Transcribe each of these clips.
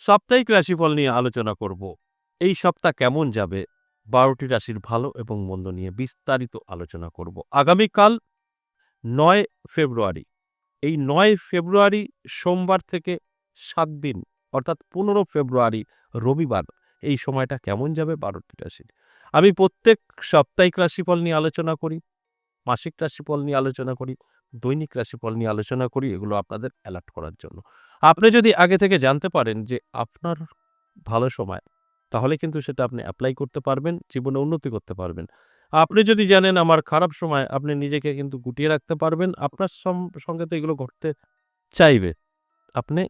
সাপ্তাহিক রাশিফল নিয়ে আলোচনা করব। এই সপ্তাহ কেমন যাবে ১২টি রাশির ভালো এবং মন্দ নিয়ে বিস্তারিত আলোচনা করব। আগামীকাল ৯ ফেব্রুয়ারি। এই ৯ ফেব্রুয়ারি সোমবার থেকে ৭ দিন অর্থাৎ ১৫ ফেব্রুয়ারি রবিবার এই সময়টা কেমন যাবে ১২টি রাশির। আমি প্রত্যেক সাপ্তাহিক রাশিফল নিয়ে আলোচনা করি, মাসিক রাশিফল নিয়ে আলোচনা করি, দৈনিক রাশিফল নিয়ে আলোচনা করি, এগুলো আপনাদের অ্যালার্ট করার জন্য। আপনি যদি আগে থেকে জানতে পারেন যে আপনার ভালো সময়, তাহলে কিন্তু সেটা আপনি অ্যাপ্লাই করতে পারবেন, জীবনে উন্নতি করতে পারবেন। আপনি যদি জানেন আমার খারাপ সময়, আপনি নিজেকে কিন্তু গুটিয়ে রাখতে পারবেন। আপনার সঙ্গে তো এগুলো ঘটতে চাইবে। আপনি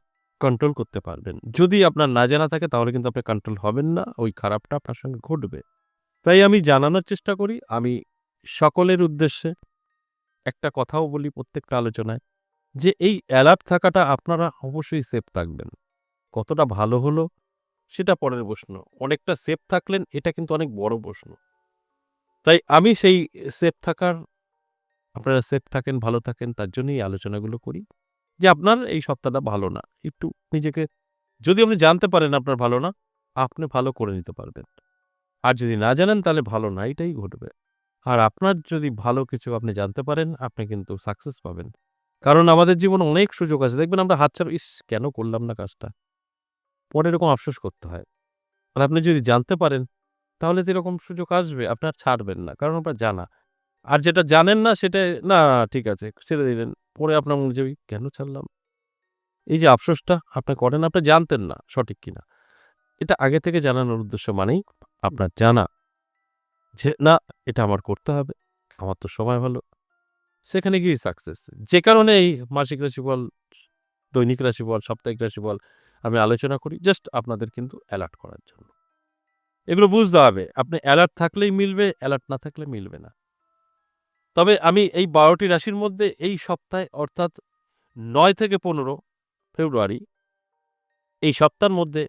কন্ট্রোল করতে পারবেন। যদি আপনার না জানা থাকে তাহলে কিন্তু আপনি কন্ট্রোল হবেন না, ওই খারাপটা আপনার সঙ্গে ঘটবে। তাই আমি জানানোর চেষ্টা করি, আমি সকলের উদ্দেশ্যে একটা কথাও বলি প্রত্যেকটা আলোচনায় যে এই অ্যালার্ট থাকাটা আপনারা অবশ্যই সেফ থাকবেন। কতটা ভালো হলো সেটা পরের প্রশ্ন। অনেকটা সেফ থাকলেন এটা কিন্তু অনেক বড় প্রশ্ন। তাই আমি সেই সেফ থাকার আপনারা সেফ থাকেন, ভালো থাকেন তার জন্যই এই আলোচনাগুলো করি। যে আপনার এই সপ্তাহটা ভালো না। একটু নিজেকে যদি আপনি জানতে পারেন আপনার ভালো না, আপনি ভালো করে নিতে পারবেন। আর যদি না জানেন তাহলে ভালো না এটাই ঘটবে। আর আপনার যদি ভালো কিছু আপনি জানতে পারেন, আপনি কিন্তু সাকসেস পাবেন। কারণ আমাদের জীবনে অনেক সুযোগ আছে। দেখবেন আমরা হাতছাড়া, ইস! কেন করলাম না কাজটা? পরে এরকম আফসোস করতে হয়। আর আপনি যদি জানতে পারেন, তাহলে তো এরকম সুযোগ আসবে, আপনি আর ছাড়বেন না। কারণ আপনার জানা। আর যেটা জানেন না সেটা না ঠিক আছে ছেড়ে দিলেন। পরে আপনার মনে হচ্ছে, কেন ছাড়লাম? এই যে আফসোসটা আপনি করেন, আপনি জানতেন না সঠিক কিনা। এটা আগে থেকে জানানোর উদ্দেশ্য মানেই আপনার জানা যে, না এটা আমার করতে হবে। আমার তো সময় ভালো। সেখানে গিয়েই সাকসেস। যে কারণে এই মাসিক রাশিফল, দৈনিক রাশিফল, সাপ্তাহিক রাশিফল আমি আলোচনা করি জাস্ট আপনাদের কিন্তু অ্যালার্ট করার জন্য। এগুলো বুঝতে হবে। আপনি অ্যালার্ট থাকলেই মিলবে, অ্যালার্ট না থাকলে মিলবে না। তবে আমি এই ১২টি রাশির মধ্যে এই সপ্তাহে অর্থাৎ ৯ থেকে ১৫ ফেব্রুয়ারি এই সপ্তাহের মধ্যে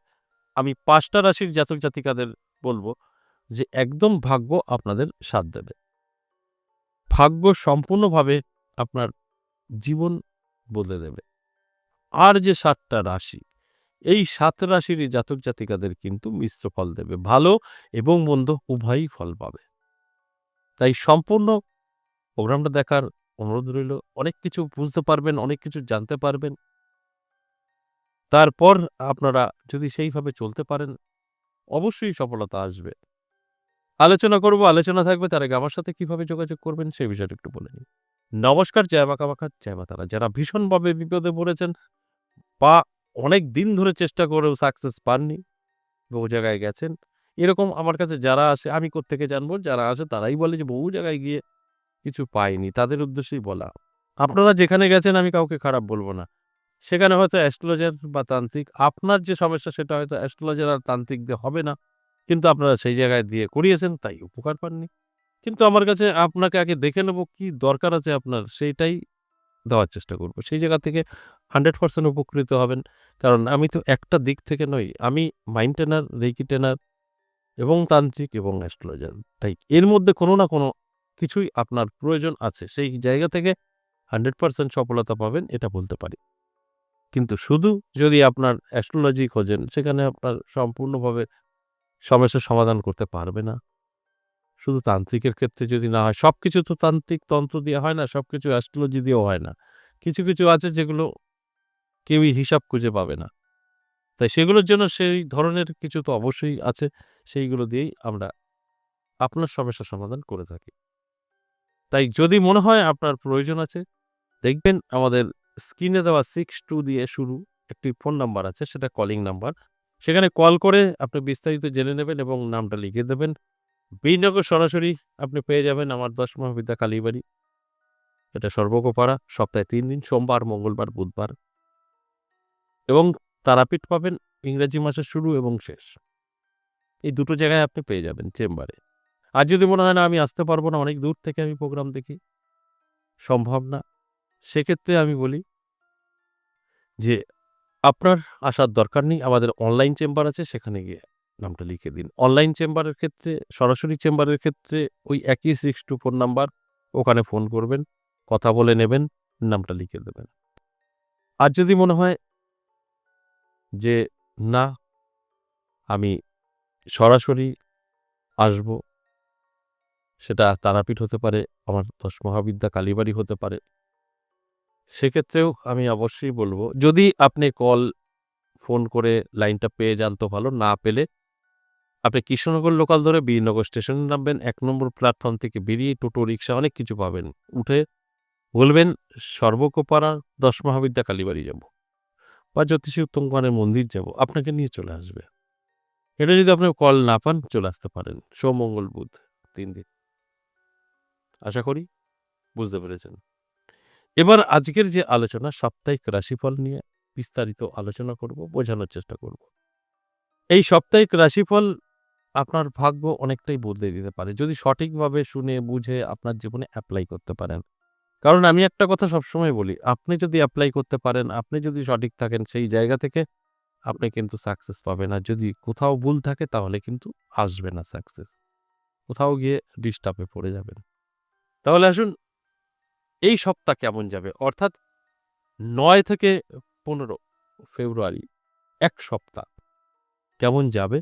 আমি ৫ টা রাশির জাতক-জাতিকাদের বলব যে একদম ভাগ্য আপনাদের সাথ দেবে। ভাগ্য সম্পূর্ণভাবে আপনার জীবন বদলে দেবে। আর যে ৭ টা রাশি, এই ৭ রাশিরই জাতক-জাতিকাদের কিন্তু মিশ্র ফল দেবে। ভালো এবং মন্দ উভয়ই ফল পাবে। তাই সম্পূর্ণ প্রোগ্রামটা দেখার অনুরোধ রইল। অনেক কিছু বুঝতে পারবেন, অনেক কিছু জানতে পারবেন। তারপর আপনারা যদি সেইভাবে চলতে পারেন, অবশ্যই সফলতা আসবে। আলোচনা করব, আলোচনা থাকবে। তার আগে আমার সাথে কিভাবে যোগাযোগ করবেন সেই বিষয়টা একটু বলে নিই। নমস্কার, জয় মা কামাখ্যা, জয় মা তারা। যারা ভীষণভাবে বিপদে পড়েছেন বা অনেক দিন ধরে চেষ্টা করেও সাকসেস পাননি, বহু জায়গায় গেছেন। এরকম আমার কাছে যারা আসে আমি কোত্থেকে জানবো? যারা আসে তারাই বলে যে বহু জায়গায় গিয়ে কিছু পাইনি। তাদের উদ্দেশ্যেই বলা। আপনারা যেখানে গেছেন আমি কাউকে খারাপ বলব না। সেখানে হয়তো অ্যাস্ট্রোলজার বা তান্ত্রিক আপনার যে সমস্যা সেটা হয়তো অ্যাস্ট্রোলজার আর তান্ত্রিক দিয়ে হবে না। কিন্তু আপনারা সেই জায়গায় দিয়ে করিয়েছেন তাই উপকার পাননি। কিন্তু আমার কাছে আপনাকে আগে দেখে নেব কি দরকার আছে আপনার সেইটাই দেওয়ার চেষ্টা করব। সেই জায়গা থেকে 100% উপকৃত হবেন। কারণ আমি তো একটা দিক থেকে নই। আমি মাইন্ড ট্রেনার, রেকি ট্রেনার এবং তান্ত্রিক এবং অ্যাস্ট্রোলজার। তাই এর মধ্যে কোনো না কোনো কিছুই আপনার প্রয়োজন আছে। সেই জায়গা থেকে 100% সফলতা পাবেন এটা বলতে পারি। কিন্তু শুধু যদি আপনার অ্যাস্ট্রোলজি খোঁজেন সেখানে আপনার সম্পূর্ণভাবে সমস্যার সমাধান করতে পারবে না। শুধু তান্ত্রিকের ক্ষেত্রে যদি না হয়, সবকিছু তো তান্ত্রিক তন্ত্র দিয়ে হয় না, সবকিছু অ্যাস্ট্রোলজি দিয়েও হয় না। কিছু, কিছু আছে যেগুলো কেউই হিসাব খুঁজে পাবে না। তাই সেগুলোর জন্য সেই ধরনের কিছু তো অবশ্যই আছে। সেইগুলো দিয়েই আমরা আপনার সমস্যার সমাধান করে থাকি। তাই যদি মনে হয় আপনার প্রয়োজন আছে, দেখবেন আমাদের স্ক্রিনে দেওয়া 62 দিয়ে শুরু একটি ফোন নাম্বার আছে, সেটা কলিং নাম্বার। সেখানে কল করে আপনি বিস্তারিত জেনে নেবেন এবং নামটা লিখে দেবেন। বিনগর সরাসরি আপনি পেয়ে যাবেন আমার ১০ মহাবিদ্যা কালীবাড়ি। এটা সর্বগোপাড়া। সপ্তাহে ৩ দিন সোমবার, মঙ্গলবার, বুধবার এবং তারাপীঠ পাবেন ইংরেজি মাসের শুরু এবং শেষ। এই দুটো জায়গায় আপনি পেয়ে যাবেন চেম্বারে। আর যদি মনে হয় না আমি আসতে পারব না, অনেক দূর থেকে আমি প্রোগ্রাম দেখি, সম্ভব না, সেক্ষেত্রে আমি বলি যে আপনার আসার দরকার নেই। আমাদের অনলাইন চেম্বার আছে সেখানে গিয়ে নামটা লিখে দিন। অনলাইন চেম্বারের ক্ষেত্রে সরাসরি চেম্বারের ক্ষেত্রে ওই একই 62 ফোন নাম্বার, ওখানে ফোন করবেন, কথা বলে নেবেন, নামটা লিখে দেবেন। আর যদি মনে হয় যে না আমি সরাসরি আসব, সেটা তারাপীঠ হতে পারে, আমার ১০ মহাবিদ্যা কালীবাড়ি হতে পারে। সেক্ষেত্রেও আমি অবশ্যই বলব, যদি আপনি ফোন করে লাইনটা পেয়ে যান তো ভালো, না পেলে আপনি কৃষ্ণনগর লোকাল ধরে বীরনগর স্টেশনে নামবেন। ১ নম্বর প্ল্যাটফর্ম থেকে বেরিয়ে টোটো, রিক্সা অনেক কিছু পাবেন। উঠে বলবেন সর্বকোপাড়া ১০ মহাবিদ্যা কালীবাড়ি যাব বা জ্যোতিষী উত্তম কুমারের মন্দির যাব, আপনাকে নিয়ে চলে আসবে। এটা যদি আপনি কল না পান, চলে আসতে পারেন সোম, মঙ্গল, বুধ ৩ দিন। আশা করি বুঝতে পেরেছেন। এবার আজকের যে আলোচনা, সাপ্তাহিক রাশিফল নিয়ে বিস্তারিত আলোচনা করব, বোঝানোর চেষ্টা করব। এই সাপ্তাহিক রাশিফল আপনার ভাগ্য অনেকটাই বদলে দিতে পারে, যদি সঠিকভাবে শুনে বুঝে আপনার জীবনে এপ্লাই করতে পারেন। কারণ আমি একটা কথা সবসময় বলি, আপনি যদি এপ্লাই করতে পারেন, আপনি যদি সঠিক থাকেন, সেই জায়গা থেকে আপনি কিন্তু সাকসেস পাবেন। আর যদি কোথাও ভুল থাকে তাহলে কিন্তু আসবে না সাকসেস। কোথাও গিয়ে ডিস্টার্বে পড়ে যাবেন। তাহলে আসুন, এই সপ্তাহ কেমন যাবে, অর্থাৎ ৯ থেকে ১৫ ফেব্রুয়ারি, ১ সপ্তাহ কেমন যাবে,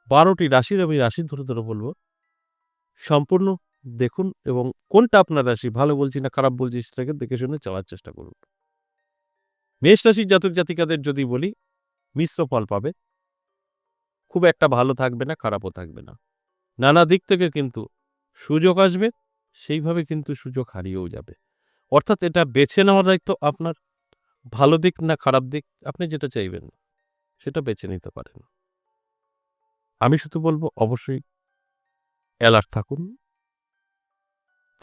১২টি রাশির আমি রাশি ধরে ধরে বলব। সম্পূর্ণ দেখুন এবং কোনটা আপনার রাশি, ভালো বলছি না খারাপ বলছি, সেটাকে দেখে শুনে চলার চেষ্টা করুন। মেষ রাশির জাতক জাতিকাদের যদি বলি, মিশ্র ফল পাবে। খুব একটা ভালো থাকবে না, খারাপও থাকবে না। নানা দিক থেকে কিন্তু সুযোগ আসবে, সেইভাবে কিন্তু সুযোগ হারিয়েও যাবে। অর্থাৎ এটা বেছে নেওয়ার দায়িত্ব আপনার। ভালো দিক না খারাপ দিক, আপনি যেটা চাইবেন সেটা বেছে নিতে পারেন। আমি শুধু বলব, অবশ্যই অ্যালার্ট থাকুন।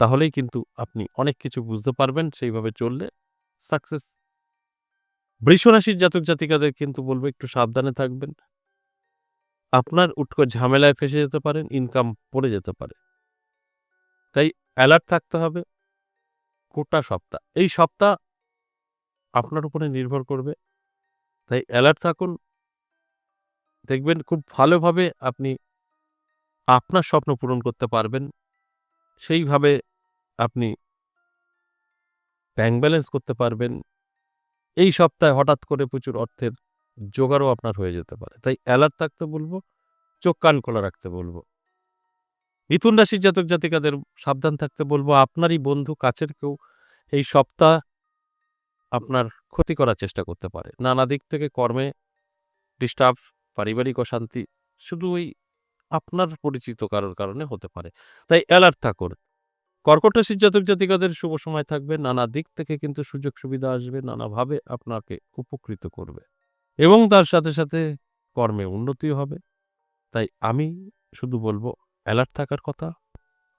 তাহলেই কিন্তু আপনি অনেক কিছু বুঝতে পারবেন, সেইভাবে চললে সাকসেস। বৃষ রাশির জাতক জাতিকাদের কিন্তু বলবো একটু সাবধানে থাকবেন। আপনার উটকো ঝামেলায় ফেঁসে যেতে পারেন, ইনকাম পড়ে যেতে পারে। তাই অ্যালার্ট থাকতে হবে গোটা সপ্তাহ। এই সপ্তাহ আপনার উপরে নির্ভর করবে। তাই অ্যালার্ট থাকুন। দেখবেন খুব ভালোভাবে আপনি আপনার স্বপ্ন পূরণ করতে পারবেন। সেইভাবে আপনি ব্যাংক ব্যালেন্স করতে পারবেন। এই সপ্তাহে হঠাৎ করে প্রচুর অর্থের জোগাড়ও আপনার হয়ে যেতে পারে। তাই অ্যালার্ট থাকতে বলব, চোখ কান খোলা রাখতে বলব। মিথুন রাশির জাতক জাতিকাদের সাবধান থাকতে বলব, আপনারই বন্ধু, কাছের কেউ এই সপ্তাহ আপনার ক্ষতি করার চেষ্টা করতে পারে। নানা দিক থেকে কর্মে ডিস্টার্ব, পারিবারিক অশান্তি শুধু ওই আপনার পরিচিত কারোর কারণে হতে পারে। তাই অ্যালার্ট থাকুন। কর্কট রাশির জাতক জাতিকাদের শুভ সময় থাকবে। নানা দিক থেকে কিন্তু সুযোগ সুবিধা আসবে, নানাভাবে আপনাকে উপকৃত করবে এবং তার সাথে সাথে কর্মে উন্নতিও হবে। তাই আমি শুধু বলব, অ্যালার্ট থাকার কথা।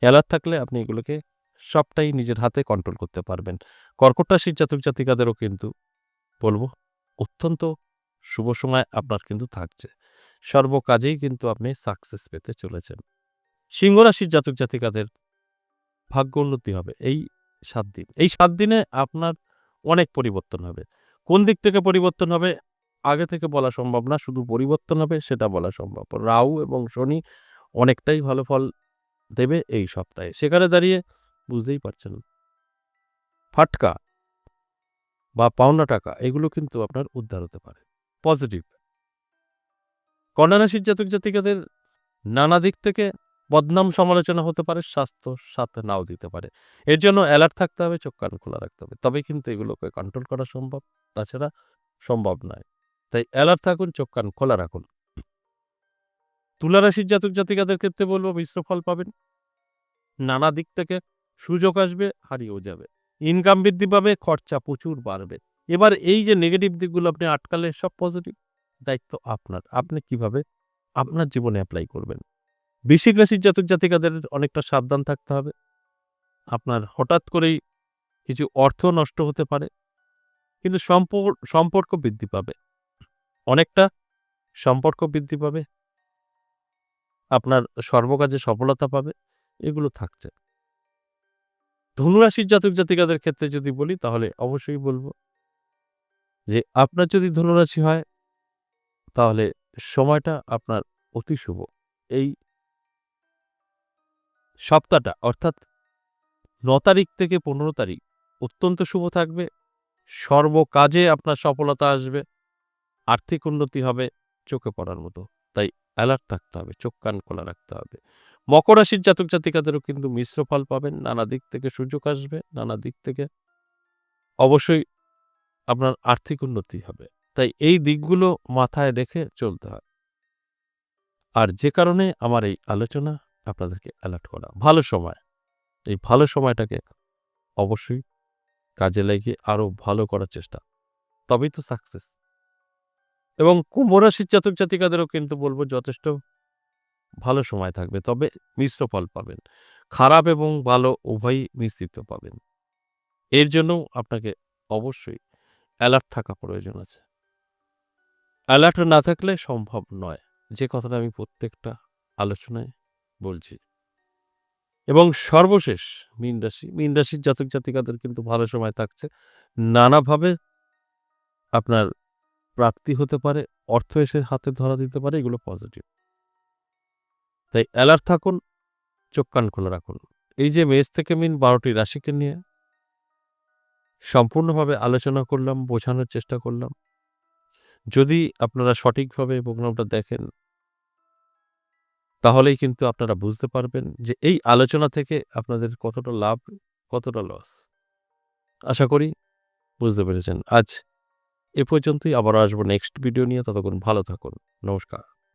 অ্যালার্ট থাকলে আপনি এগুলোকে সবটাই নিজের হাতে কন্ট্রোল করতে পারবেন। কর্কট রাশির জাতক জাতিকাদেরও কিন্তু বলব, অত্যন্ত শুভ সময় আপনার কিন্তু থাকছে। সর্বকাজেই কিন্তু আপনি সাকসেস পেতে চলেছেন। সিংহ রাশির জাতক জাতিকাদের ভাগ্য উন্নতি হবে এই ৭ দিন। এই ৭ দিনে আপনার অনেক পরিবর্তন হবে। কোন দিক থেকে পরিবর্তন হবে আগে থেকে বলা সম্ভব না, শুধু পরিবর্তন হবে সেটা বলা সম্ভব। রাহু এবং শনি অনেকটাই ভালো ফল দেবে এই সপ্তাহে। সেখানে দাঁড়িয়ে বুঝতেই পারছেন, ফাটকা বা পাওনা টাকা এগুলো কিন্তু আপনার উদ্ধার হতে পারে। পজিটিভ। কন্যা রাশির জাতক জাতিকাদের নানা দিক থেকে বদনাম সমালোচনা হতে পারে, স্বাস্থ্য সাথে নাও দিতে পারে। এর জন্য অ্যালার্ট থাকতে হবে, চোখ কান খোলা রাখতে হবে। তবেই কিন্তু এগুলোকে কন্ট্রোল করা সম্ভব। তাছাড়া সম্ভব নয়। তাই অ্যালার্ট থাকুন, চোখ কান খোলা রাখুন। তুলা রাশির জাতক জাতিকাদের ক্ষেত্রে বলব, মিশ্র ফল পাবেন। নানা দিক থেকে সুযোগ আসবে, হারিয়েও যাবে। ইনকাম বৃদ্ধি পাবে, খরচা প্রচুর বাড়বে। এবার এই যে নেগেটিভ দিকগুলো আপনি আটকালে সব পজিটিভ। দায়িত্ব আপনার। আপনি কিভাবে আপনার জীবনে অ্যাপ্লাই করবেন। বৃশ্চিক রাশির জাতক জাতিকাদের অনেকটা সাবধান থাকতে হবে। আপনার হঠাৎ করেই কিছু অর্থ নষ্ট হতে পারে, কিন্তু সম্পর্ক বৃদ্ধি পাবে। অনেকটা সম্পর্ক বৃদ্ধি পাবে, আপনার সর্বকাজে সফলতা পাবে, এগুলো থাকছে। ধনুরাশির জাতক জাতিকাদের ক্ষেত্রে যদি বলি, তাহলে অবশ্যই বলব যে আপনার যদি ধনুরাশি হয় তাহলে সময়টা আপনার অতি শুভ। এই সপ্তাহটা অর্থাৎ ৯ তারিখ থেকে ১৫ তারিখ অত্যন্ত শুভ থাকবে। সর্বকাজে আপনার সফলতা আসবে। আর্থিক উন্নতি হবে চোখে পড়ার মতো। তাই অ্যালার্ট থাকতে হবে, চোখ কান খোলা রাখতে হবে। মকর রাশির জাতক জাতিকাদেরও কিন্তু মিশ্র ফল পাবেন, নানা দিক থেকে সুযোগ আসবে, নানা দিক থেকে অবশ্যই আপনার আর্থিক উন্নতি হবে। তাই এই দিকগুলো মাথায় রেখে চলতে হয়। আর যে কারণে আমার এই আলোচনা আপনাদেরকে অ্যালার্ট করা। ভালো সময়, এই ভালো সময়টাকে অবশ্যই কাজে লাগিয়ে আরো ভালো করার চেষ্টা, তবেই তো সাকসেস। এবং কুম্ভ রাশির জাতক জাতিকাদেরও কিন্তু বলব যথেষ্ট ভালো সময় থাকবে, তবে মিশ্র ফল পাবেন। খারাপ এবং ভালো উভয়ই মিশ্রিত পাবেন। এর জন্যও আপনাকে অবশ্যই অ্যালার্ট থাকা প্রয়োজন আছে। অ্যালার্ট না থাকলে সম্ভব নয়, যে কথাটা আমি প্রত্যেকটা আলোচনায় বলছি। এবং সর্বশেষ মীন রাশি, মীন রাশির জাতক জাতিকাদের কিন্তু ভালো সময় থাকছে। নানাভাবে আপনার প্রাপ্তি হতে পারে, অর্থ এসে হাতে ধরা দিতে পারে, এগুলো পজিটিভ। তাই অ্যালার্ট থাকুন, চোখ কান খোলা রাখুন। এই যে মেষ থেকে মীন 12টি রাশিকে নিয়ে সম্পূর্ণভাবে আলোচনা করলাম, বোঝানোর চেষ্টা করলাম। যদি আপনারা সঠিকভাবে প্রোগ্রামটা দেখেন, তাহলেই কিন্তু আপনারা বুঝতে পারবেন যে এই আলোচনা থেকে আপনাদের কতটা লাভ, কতটা লস। আশা করি বুঝতে পেরেছেন। আজ এ পর্যন্তই, আবারও আসবো নেক্সট ভিডিও নিয়ে। ততক্ষণ ভালো থাকুন। নমস্কার।